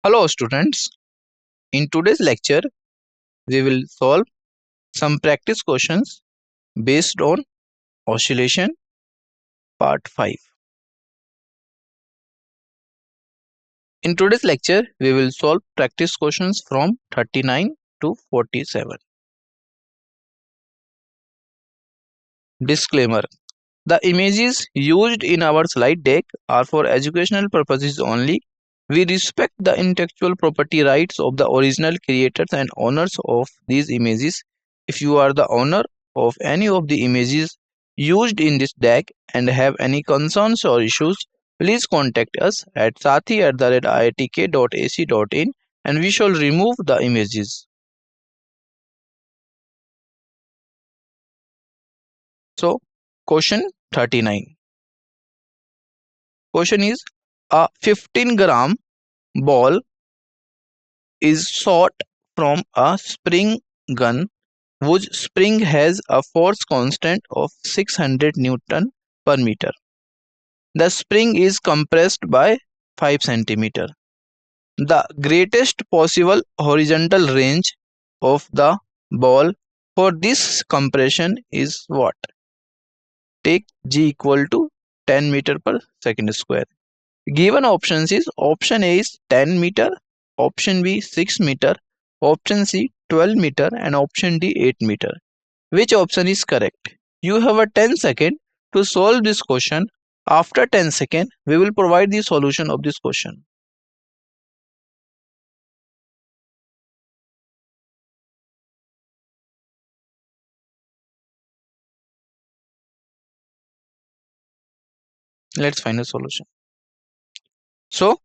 Hello students, in today's lecture we will solve some practice questions based on oscillation part 5. In today's lecture we will solve practice questions from 39 to 47. Disclaimer: the images used in our slide deck are for educational purposes only. We respect the intellectual property rights of the original creators and owners of these images. If you are the owner of any of the images used in this deck and have any concerns or issues, please contact us at sathi@iitk.ac.in and we shall remove the images. So, question 39. Question is, a 15-gram ball is shot from a spring gun whose spring has a force constant of 600 Newton per meter. The spring is compressed by 5 centimeter. The greatest possible horizontal range of the ball for this compression is what? Take G equal to 10 meter per second square. Given options is option A is 10 meter, option B 6 meter, option C 12 meter and option D 8 meter. Which option is correct? You have a 10 second to solve this question. After 10 seconds, we will provide the solution of this question. Let's find a solution. So,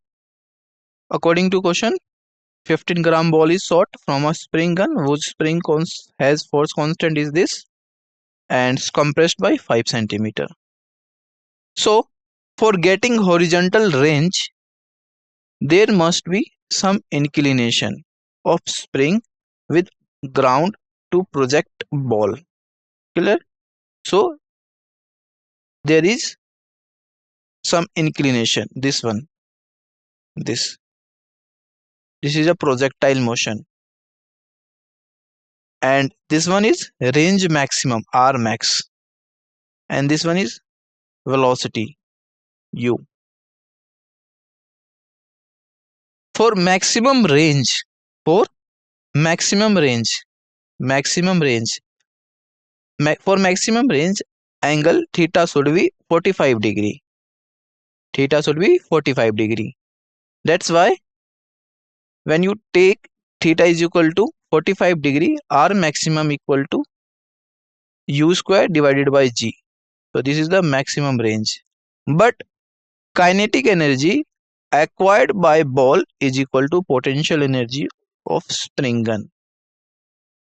according to question, 15-gram ball is shot from a spring gun whose spring has force constant is this and is compressed by 5 centimeter. So, for getting horizontal range, there must be some inclination of spring with ground to project ball. Clear? So, there is some inclination. This one, this is a projectile motion, and this one is range maximum R max, and this one is velocity U. For maximum range, for maximum range, for maximum range, angle theta should be 45 degree. Theta should be 45 degree. That's why when you take theta is equal to 45 degree, R maximum equal to U square divided by G. So this is the maximum range. But kinetic energy acquired by ball is equal to potential energy of spring gun.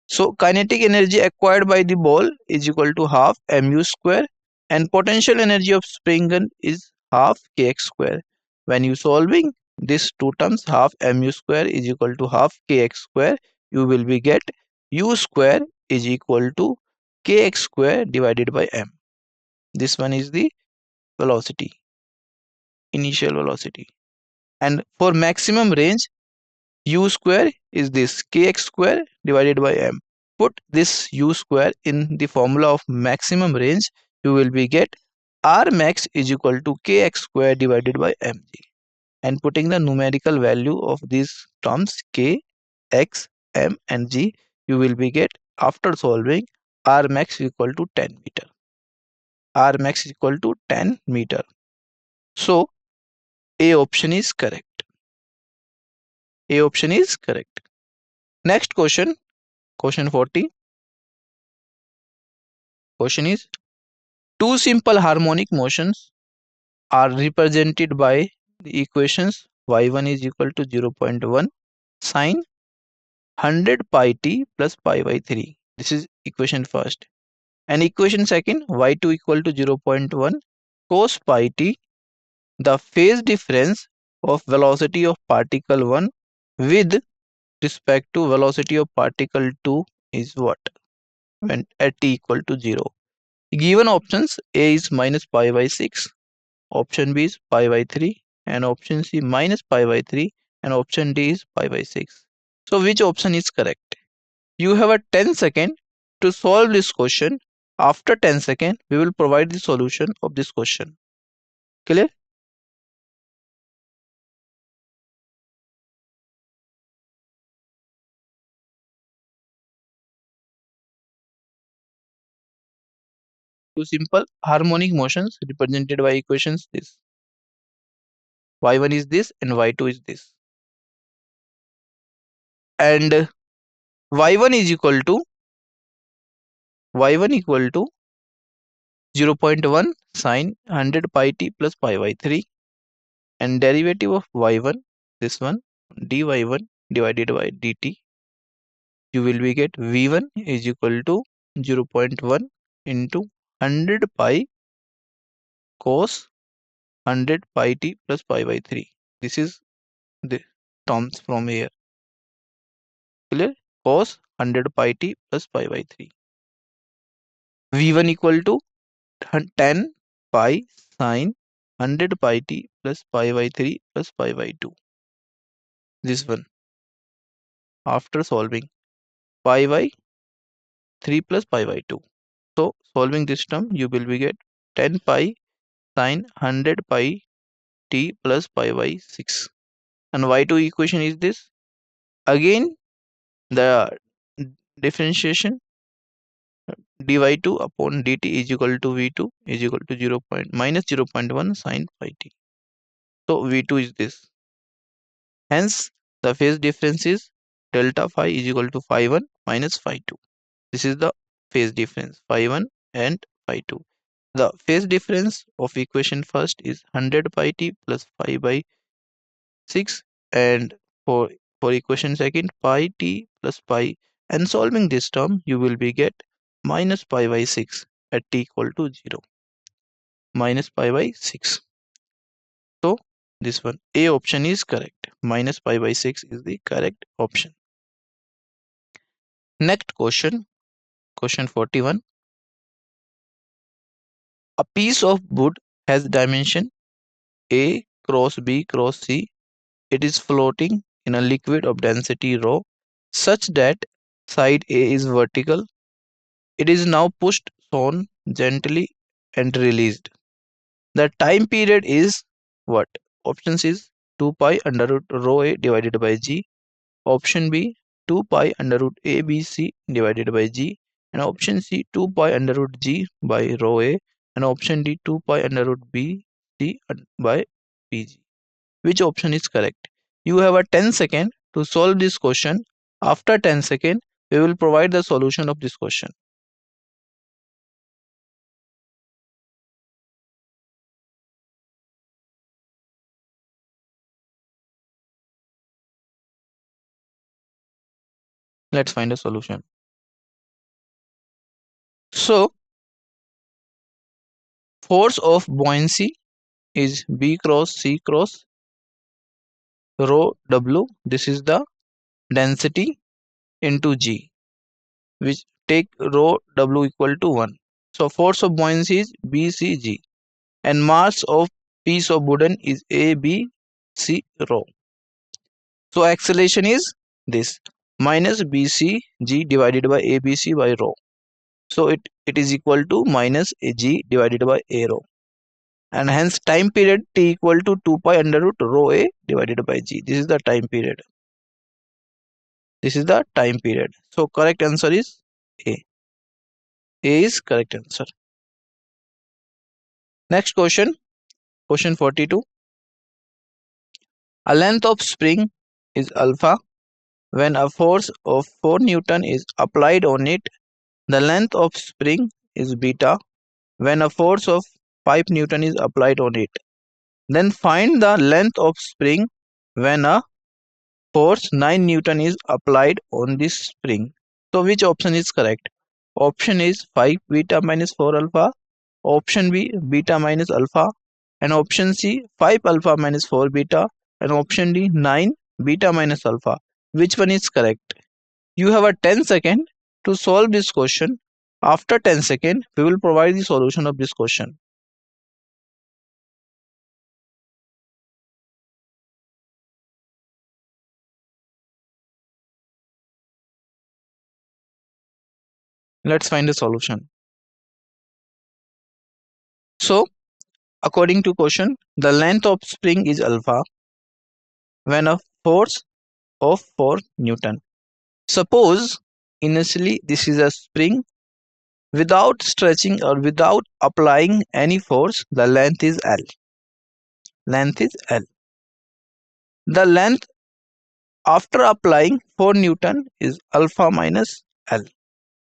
So kinetic energy acquired by the ball is equal to half mu square and potential energy of spring gun is half kx square. When you solving these two terms, half mu square is equal to half kx square, you will be get u square is equal to kx square divided by m. This one is the velocity, initial velocity. And for maximum range, u square is this kx square divided by m. Put this u square in the formula of maximum range, you will be get R max is equal to kx square divided by mg. And putting the numerical value of these terms k, x, m and g, you will be get after solving R max equal to 10 meter. R max is equal to 10 meter. So A option is correct. A option is correct. Next question, question 40. Question is, two simple harmonic motions are represented by the equations y1 is equal to 0.1 sine 100 pi t plus pi by 3. This is equation first. And equation second, y2 equal to 0.1 cos pi t. The phase difference of velocity of particle 1 with respect to velocity of particle 2 is what? When at t equal to 0. Given options, A is minus pi by 6, option B is pi by 3 and option C minus pi by 3 and option D is pi by 6. So which option is correct? You have a 10 second to solve this question. After 10 seconds, we will provide the solution of this question. Clear? Two simple harmonic motions represented by equations this. Y1 is this and Y2 is this. And Y1 is equal to Y1 equal to 0.1 sine 100 pi t plus pi by 3, and derivative of y1, this one, dy1 divided by dt, you will be get v1 is equal to 0.1 into 100 pi cos 100 pi t plus pi by 3. This is the terms from here. Clear? Cos 100 pi t plus pi by 3. v1 equal to 10 pi sine 100 pi t plus pi by 3 plus pi by 2. This one after solving pi by 3 plus pi by 2. So solving this term, you will be get 10 pi sine 100 pi t plus pi by 6. And y2 equation is this. Again, the differentiation dy2 upon dt is equal to v2 is equal to 0.1 sine pi t. So v2 is this. Hence, the phase difference is delta phi is equal to phi 1 minus phi 2. This is the phase difference, phi 1 and phi 2. The phase difference of equation first is 100 pi t plus pi by 6, and for equation second pi t plus pi, and solving this term you will be get minus pi by 6 at t equal to 0, minus pi by 6. So this one A option is correct. Minus pi by 6 is the correct option. Next question, question 41. A piece of wood has dimension A cross B cross C. It is floating in a liquid of density rho such that side A is vertical. It is now pushed on gently and released. The time period is what? Options is 2 pi under root rho A divided by G. Option B 2 pi under root ABC divided by G. And option C 2 pi under root G by rho A. And option D 2 pi under root BC by BG. Which option is correct? You have a 10 second to solve this question. After 10 second, we will provide the solution of this question. Let's find a solution. So, force of buoyancy is B cross C cross rho W. This is the density into G, which take rho W equal to 1. So, force of buoyancy is BCG, and mass of piece of wooden is ABC rho. So, acceleration is this minus BCG divided by ABC by rho. So it is equal to minus G divided by A rho, and hence time period T equal to 2 pi under root rho A divided by G. This is the time period. This is the time period. So correct answer is A. A is correct answer. Next question, question 42. A length of spring is alpha. When a force of 4 Newton is applied on it, the length of spring is beta. When a force of 5 Newton is applied on it, then find the length of spring when a force 9 Newton is applied on this spring. So which option is correct? Option is 5 beta minus 4 alpha, option B beta minus alpha, and option C 5 alpha minus 4 beta, and option D 9 beta minus alpha. Which one is correct? You have a 10 second to solve this question. After 10 seconds, we will provide the solution of this question. Let's find the solution. So according to question, the length of spring is alpha when a force of 4 Newton. Suppose initially this is a spring. Without stretching or without applying any force, the length is L. Length is L. The length after applying 4 Newton is alpha minus L.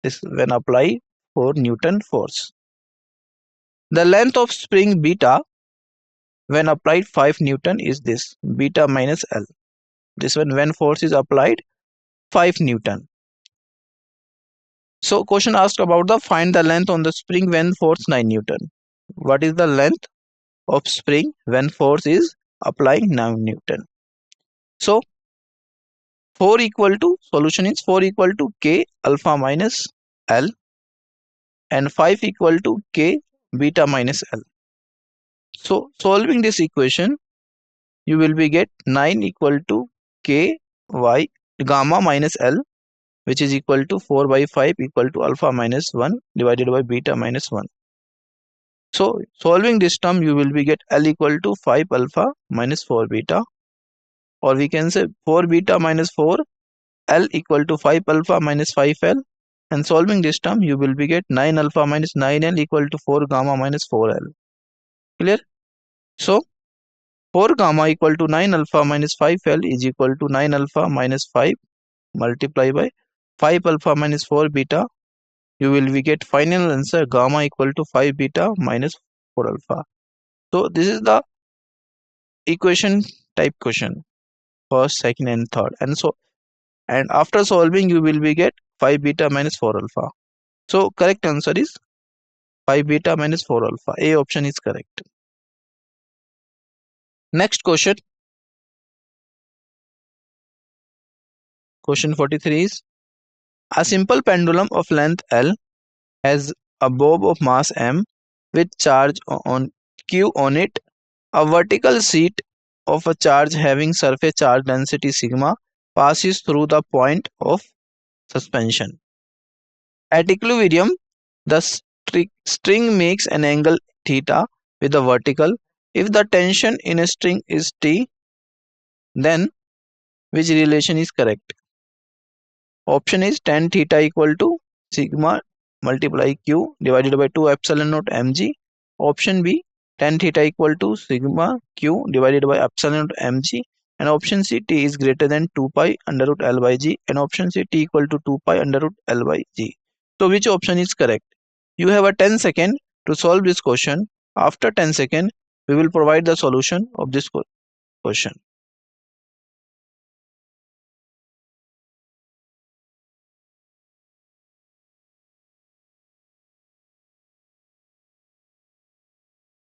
This is when apply 4 Newton force. The length of spring beta when applied 5 Newton is this, beta minus L. This one when force is applied 5 Newton. So question asked about the find the length on the spring when force 9 Newton. What is the length of spring when force is applying 9 Newton? So 4 equal to, solution is 4 equal to K alpha minus L and 5 equal to K beta minus L. So solving this equation, you will be get 9 equal to K y gamma minus L, which is equal to 4 by 5 equal to alpha minus 1 divided by beta minus 1. So solving this term, you will be get L equal to 5 alpha minus 4 beta, or we can say 4 beta minus 4 L equal to 5 alpha minus 5 L, and solving this term you will be get 9 alpha minus 9 L equal to 4 gamma minus 4 L. Clear? So 4 gamma equal to 9 alpha minus 5 L is equal to 9 alpha minus 5 multiply by 5 alpha minus 4 beta. You will be get final answer gamma equal to 5 beta minus 4 alpha. So this is the equation type question, first, second and third, and after solving you will be get 5 beta minus 4 alpha. So correct answer is 5 beta minus 4 alpha. A option is correct. Next question. Question 43 is, a simple pendulum of length L has a bob of mass M with charge on Q on it. A vertical sheet of a charge having surface charge density sigma passes through the point of suspension. At equilibrium, the string makes an angle theta with the vertical. If the tension in a string is T, then which relation is correct? Option is tan theta equal to sigma multiply q divided by 2 epsilon naught mg. Option B, tan theta equal to sigma q divided by epsilon naught mg. And option C, t is greater than 2 pi under root L by g. And option C, t equal to 2 pi under root L by g. So which option is correct? You have a 10 second to solve this question. After 10 seconds, we will provide the solution of this question.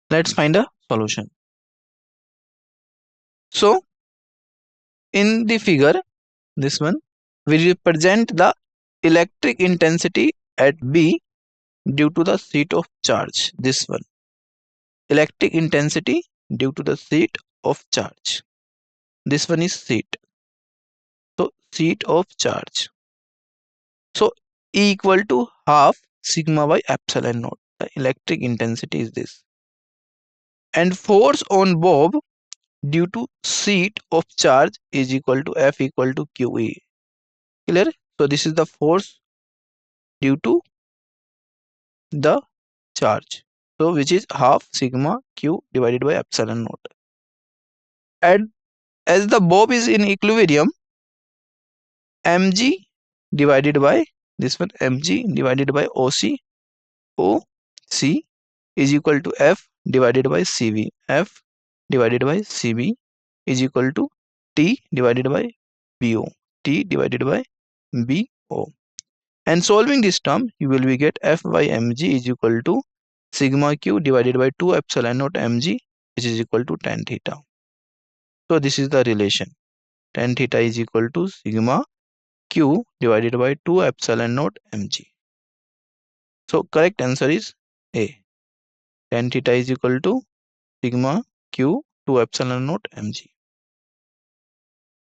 Let's find a solution. So in the figure, this one, we represent the electric intensity at B due to the sheet of charge. This one, electric intensity due to the sheet of charge. This one is sheet. So sheet of charge. So E equal to half sigma by epsilon naught. The electric intensity is this. And force on bob due to sheet of charge is equal to F equal to QE. Clear? So this is the force due to the charge. So which is half sigma q divided by epsilon naught. And as the bob is in equilibrium, mg divided by this one, mg divided by OC is equal to F divided by CV. F divided by CV is equal to T divided by BO. T divided by BO. And solving this term, you will be get F by mg is equal to sigma q divided by 2 epsilon naught mg, which is equal to tan theta. So this is the relation. Tan theta is equal to sigma q divided by 2 epsilon naught mg. So correct answer is A. Tan theta is equal to sigma q 2 epsilon naught mg.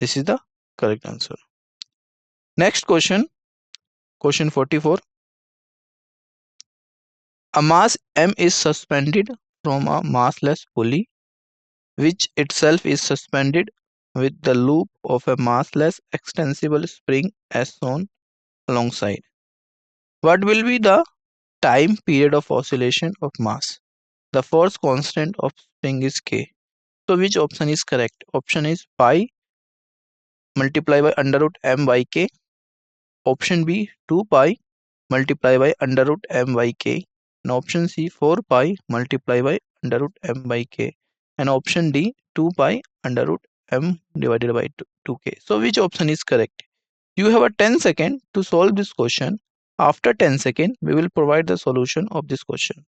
This is the correct answer. Next question, question 44. A mass M is suspended from a massless pulley, which itself is suspended with the loop of a massless extensible spring as shown alongside. What will be the time period of oscillation of mass? The force constant of spring is K. So which option is correct? Option is pi multiplied by under root m by k. Option B 2 pi multiplied by under root m by k. And option C 4 pi multiplied by under root m by k. And option D 2 pi under root m divided by 2k. So which option is correct? You have a 10 second to solve this question. After 10 seconds, we will provide the solution of this question.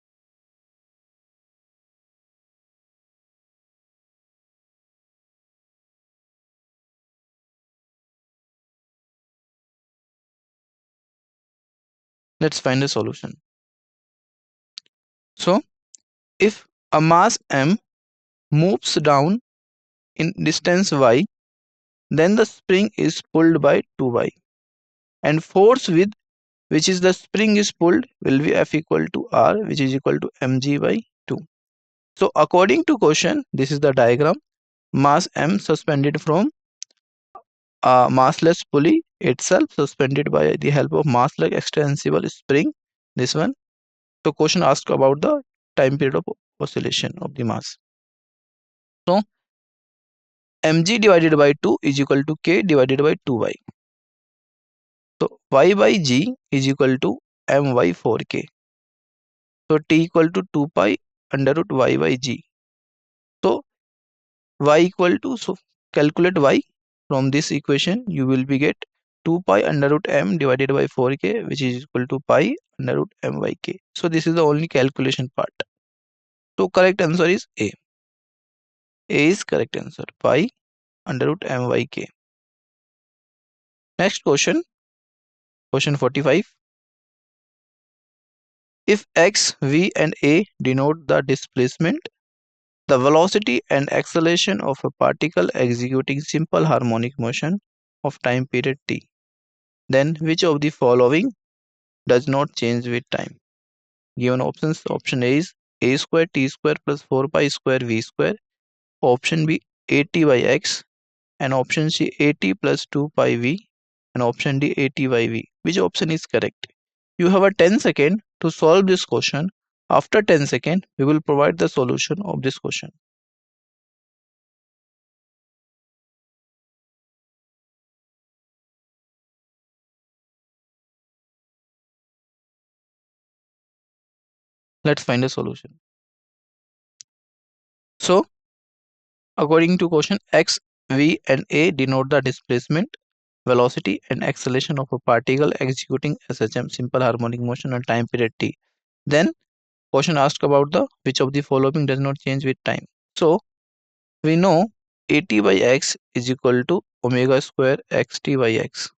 Let's find the solution. So, if a mass m moves down in distance y, then the spring is pulled by 2y, and force with which is the spring is pulled will be F equal to R, which is equal to mg by 2. So according to question, this is the diagram. Mass m suspended from a massless pulley itself, suspended by the help of massless extensible spring, this one. So question asked about the time period of oscillation of the mass. So mg divided by 2 is equal to k divided by 2y. So y by g is equal to my 4k. So t equal to 2 pi under root y by g. So y equal to, so calculate y from this equation. You will be get 2 pi under root m divided by 4k, which is equal to pi under root m by k. So this is the only calculation part. So correct answer is A. A is correct answer, pi under root m by k. Next question, question 45. If x, v and a denote the displacement, the velocity and acceleration of a particle executing simple harmonic motion of time period t, then which of the following does not change with time? Given options, option A is a square t square plus 4 pi square v square. Option B at by x. And option C at plus 2 pi v. And option D at by v. Which option is correct? You have a 10 second to solve this question. After 10 seconds, we will provide the solution of this question. Let's find a solution. So, according to question, x, v and a denote the displacement, velocity and acceleration of a particle executing SHM simple harmonic motion on time period t. Then question asked about the which of the following does not change with time. So we know at by x is equal to omega square xt by x,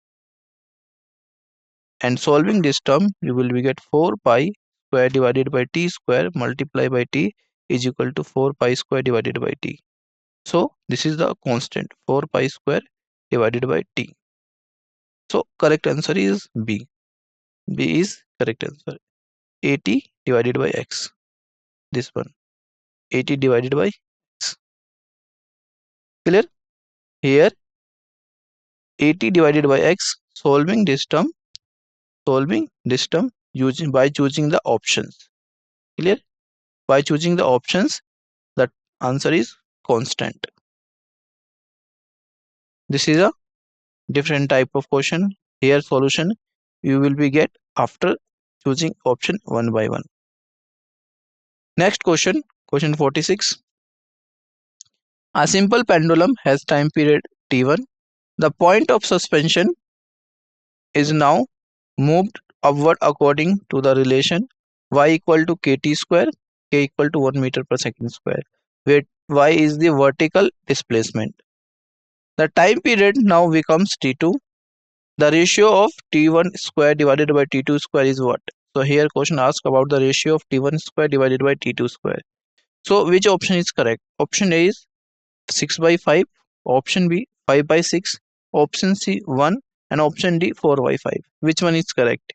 and solving this term you will be get 4 pi square divided by t square multiplied by t is equal to 4 pi square divided by t. So this is the constant 4 pi square divided by t. So correct answer is B. B is correct answer. At divided by x. This one. At divided by x. Clear? Here at divided by x, solving this term using by choosing the options. Clear? By choosing the options, the answer is constant. This is a different type of question. Here solution you will be get after choosing option one by one. Next question, question 46. A simple pendulum has time period t1. The point of suspension is now moved upward according to the relation y equal to kt square, k equal to 1 meter per second square, where y is the vertical displacement. The time period now becomes t2. The ratio of t1 square divided by t2 square is what? So here question asks about the ratio of t1 square divided by t2 square. So which option is correct? Option A is 6 by 5, option B 5 by 6, option C 1, and option D 4 by 5. Which one is correct?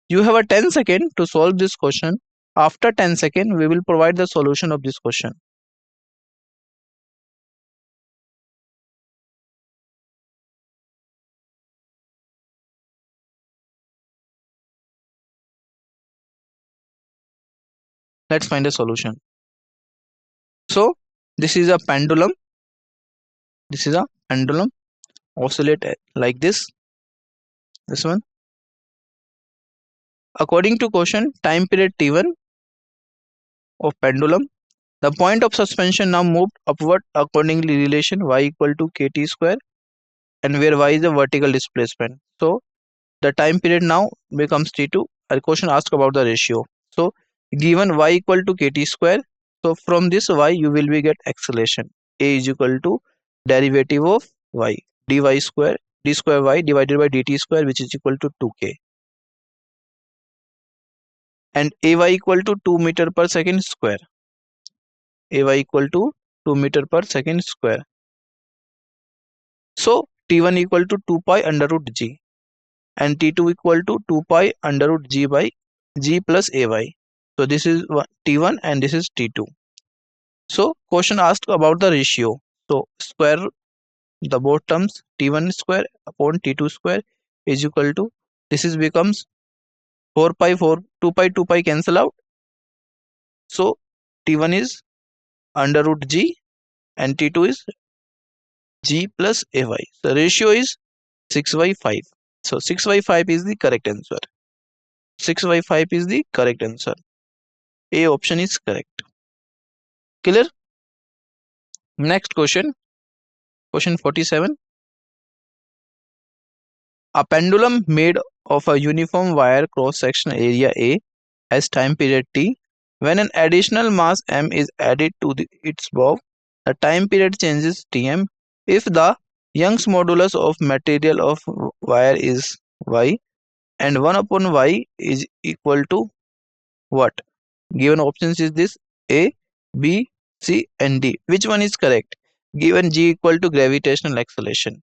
You have a 10 second to solve this question. After 10 seconds, we will provide the solution of this question. Let's find a solution. So this is a pendulum. This is a pendulum oscillate like this. This one. According to question, time period T1 of pendulum, the point of suspension now moved upward accordingly relation y equal to kt square, and where y is the vertical displacement. So the time period now becomes T2. A question asked about the ratio. So given y equal to kt square, so from this y you will be get acceleration. A is equal to derivative of y, dy square, d square y divided by dt square, which is equal to 2k. And ay equal to 2 meter per second square. Ay equal to 2 meter per second square. So T1 equal to 2 pi under root g, and T2 equal to 2 pi under root g by g plus ay. So this is T1 and this is T2. So question asked about the ratio. So square the both terms, T1 square upon T2 square is equal to, this is becomes 4 pi 4, 2 pi cancel out. So T1 is under root g and T2 is g plus ay. So ratio is 6/5. So 6/5 is the correct answer. 6/5 is the correct answer. A option is correct. Clear? Next question. Question 47. A pendulum made of a uniform wire cross-sectional area A has time period T. When an additional mass M is added to its bob, the time period changes Tm. If the Young's modulus of material of wire is Y, and 1 upon Y is equal to what? Given options is this: A, B, C and D. Which one is correct? Given G equal to gravitational acceleration.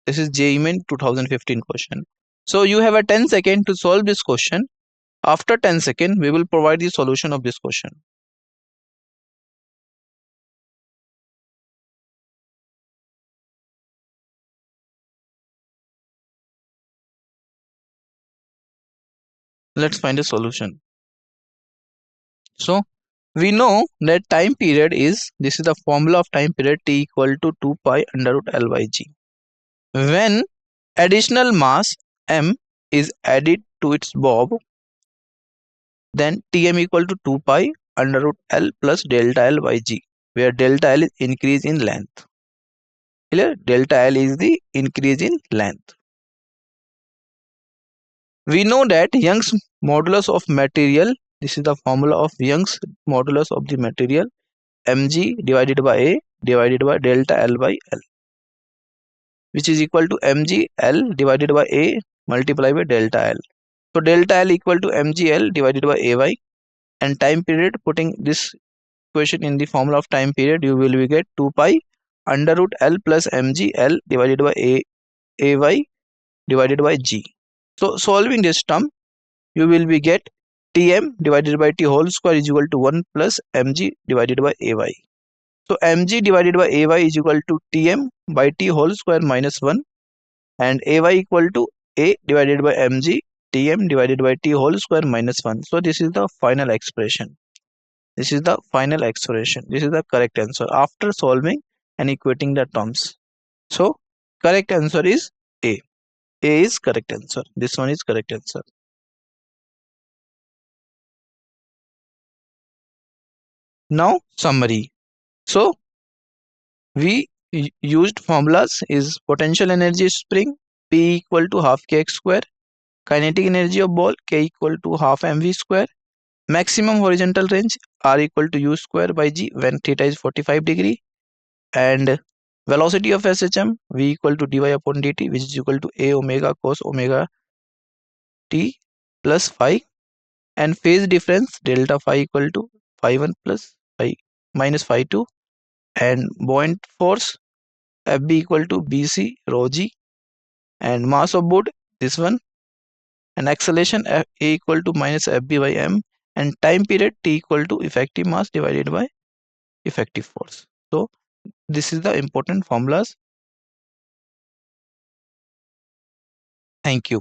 This is JEE Main 2015 question. So you have a 10 second to solve this question. After 10 seconds, we will provide the solution of this question. Let's find a solution. So we know that time period is, this is the formula of time period, T equal to 2 pi under root L by G. When additional mass M is added to its bob, then Tm equal to 2 pi under root L plus delta L by G, where delta L is increase in length. Clear? Delta L is the increase in length. We know that Young's modulus of material, this is the formula of Young's modulus of the material, mg divided by A divided by delta L by L, which is equal to mg L divided by A multiplied by delta L. So delta L equal to mg L divided by AY, and time period, putting this equation in the formula of time period, you will get 2 pi under root L plus mg L divided by AY divided by G. So solving this term, you will be get Tm divided by T whole square is equal to 1 plus mg divided by AY. So mg divided by AY is equal to Tm by T whole square minus 1, and AY equal to A divided by mg Tm divided by T whole square minus 1. So this is the final expression. This is the final expression. This is the correct answer after solving and equating the terms. So correct answer is A. A is correct answer. This one is correct answer. Now summary. So we used formulas is potential energy spring P equal to half kx square, kinetic energy of ball K equal to half mv square, maximum horizontal range R equal to u square by g when theta is 45 degree, and velocity of SHM v equal to dy upon dt, which is equal to a omega cos omega t plus phi, and phase difference delta phi equal to phi 1 plus phi minus phi 2, and buoyant force Fb equal to bc rho g, and mass of board this one, and acceleration A equal to minus Fb by m, and time period T equal to effective mass divided by effective force. So this is the important formulas. Thank you.